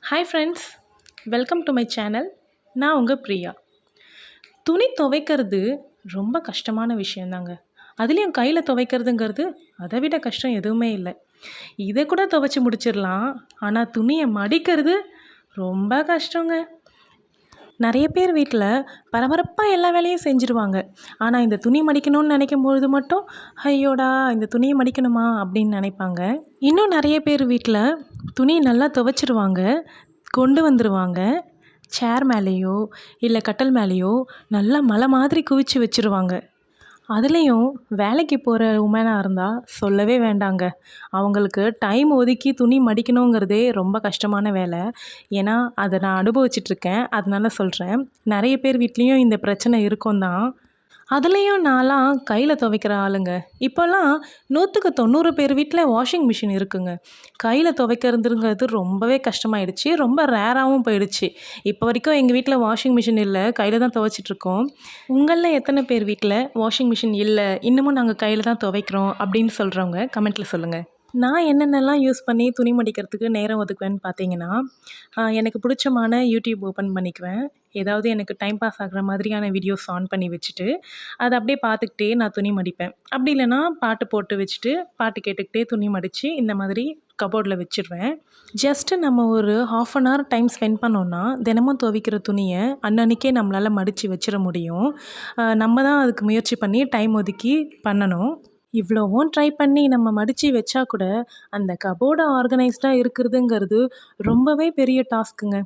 Hi friends, welcome to my channel. நான் உங்கள் பிரியா. துணி துவைக்கிறது ரொம்ப கஷ்டமான விஷயந்தாங்க. அதுலேயும் கையில் துவைக்கிறதுங்கிறது அதை விட கஷ்டம் எதுவுமே இல்லை. இதை கூட துவைச்சி முடிச்சிடலாம், ஆனால் துணியை மடிக்கிறது ரொம்ப கஷ்டங்க. நிறைய பேர் வீட்டில் பரபரப்பாக எல்லா வேலையும் செஞ்சுருவாங்க. ஆனால் இந்த துணி மடிக்கணும்னு நினைக்கும் பொழுது மட்டும் ஐயோடா இந்த துணியை மடிக்கணுமா அப்படின்னு நினைப்பாங்க. இன்னும் நிறைய பேர் வீட்டில் துணி நல்லா துவைச்சிருவாங்க, கொண்டு வந்துடுவாங்க. சேர் மேலேயோ இல்லை கட்டில் மேலேயோ நல்லா மலை மாதிரி குவிச்சு வச்சுருவாங்க. அதுலேயும் வேலைக்கு போகிற உமனாக இருந்தால் சொல்லவே வேண்டாங்க. அவங்களுக்கு டைம் ஒதுக்கி துணி மடிக்கணுங்கிறதே ரொம்ப கஷ்டமான வேலை. ஏன்னா அதை நான் அனுபவிச்சிட்ருக்கேன், அதனால சொல்கிறேன். நிறைய பேர் வீட்லேயும் இந்த பிரச்சனை இருக்கும் தான். அதுலேயும் நான்லாம் கையில் துவைக்கிற ஆளுங்க. இப்போல்லாம் 100க்கு 90 பேர் வீட்டில் வாஷிங் மிஷின் இருக்குங்க. கையில் துவைக்கிறதுங்கிறது ரொம்பவே கஷ்டமாயிடுச்சு, ரொம்ப ரேராகவும் போயிடுச்சு. இப்போ வரைக்கும் எங்கள் வீட்டில் வாஷிங் மிஷின் இல்லை, கையில் தான் துவைச்சிட்ருக்கோம். உங்களில் எத்தனை பேர் வீட்டில் வாஷிங் மிஷின் இல்லை, இன்னமும் நாங்கள் கையில் தான் துவைக்கிறோம் அப்படின்னு சொல்கிறவங்க கமெண்ட்டில் சொல்லுங்கள். நான் என்னென்னலாம் யூஸ் பண்ணி துணி மடிக்கிறதுக்கு நேரம் ஒதுக்குவேன்னு பார்த்தீங்கன்னா, எனக்கு பிடிச்சமான யூடியூப் ஓப்பன் பண்ணிக்குவேன். ஏதாவது எனக்கு டைம் பாஸ் ஆகிற மாதிரியான வீடியோஸ் ஆன் பண்ணி வச்சுட்டு, அதை அப்படியே பார்த்துக்கிட்டே நான் துணி மடிப்பேன். அப்படி இல்லைன்னா பாட்டு போட்டு வச்சுட்டு, பாட்டு கேட்டுக்கிட்டே துணி மடித்து இந்த மாதிரி கபோர்டில் வச்சுருவேன். ஜஸ்ட்டு நம்ம ஒரு 1/2 அன் ஹவர் டைம் ஸ்பெண்ட் பண்ணோன்னா, தினமும் துவைக்கிற துணியை அன்னன்னைக்கே நம்மளால் மடித்து வச்சிட முடியும். நம்ம தான் அதுக்கு முயற்சி பண்ணி டைம் ஒதுக்கி பண்ணணும். இவ்வளவும் ட்ரை பண்ணி நம்ம மடித்து வச்சா கூட அந்த கபோர்டு ஆர்கனைஸ்டாக இருக்கிறதுங்கிறது ரொம்பவே பெரிய டாஸ்க்குங்க.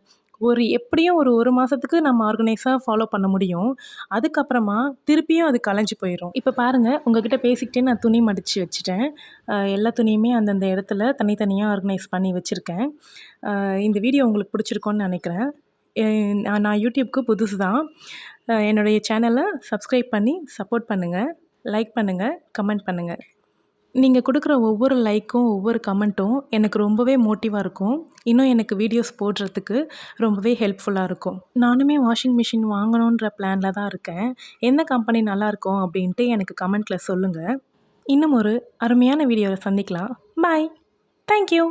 எப்படியும் ஒரு மாதத்துக்கு நம்ம ஆர்கனைஸாக ஃபாலோ பண்ண முடியும். அதுக்கப்புறமா திருப்பியும் அது கலைஞ்சு போயிடும். இப்போ பாருங்கள், உங்ககிட்ட பேசிக்கிட்டே நான் துணி மடித்து வச்சுட்டேன். எல்லா துணியுமே அந்தந்த இடத்துல தனித்தனியாக ஆர்கனைஸ் பண்ணி வச்சுருக்கேன். இந்த வீடியோ உங்களுக்கு பிடிச்சிருக்கோன்னு நினைக்கிறேன். நான் யூடியூப்க்கு புதுசு தான். என்னுடைய சேனலை சப்ஸ்கிரைப் பண்ணி சப்போர்ட் பண்ணுங்கள், லைக் பண்ணுங்கள், கமெண்ட் பண்ணுங்கள். நீங்கள் கொடுக்குற ஒவ்வொரு லைக்கும் ஒவ்வொரு கமெண்ட்டும் எனக்கு ரொம்பவே மோட்டிவாக இருக்கும். இன்னும் எனக்கு வீடியோஸ் போடுறதுக்கு ரொம்பவே ஹெல்ப்ஃபுல்லாக இருக்கும். நானுமே வாஷிங் மிஷின் வாங்கணுன்ற பிளானில் தான் இருக்கேன். எந்த கம்பெனி நல்லாயிருக்கும் அப்படின்ட்டு எனக்கு கமெண்ட்டில் சொல்லுங்கள். இன்னும் ஒரு அருமையான வீடியோவில் சந்திக்கலாம். பாய். தேங்க்யூ.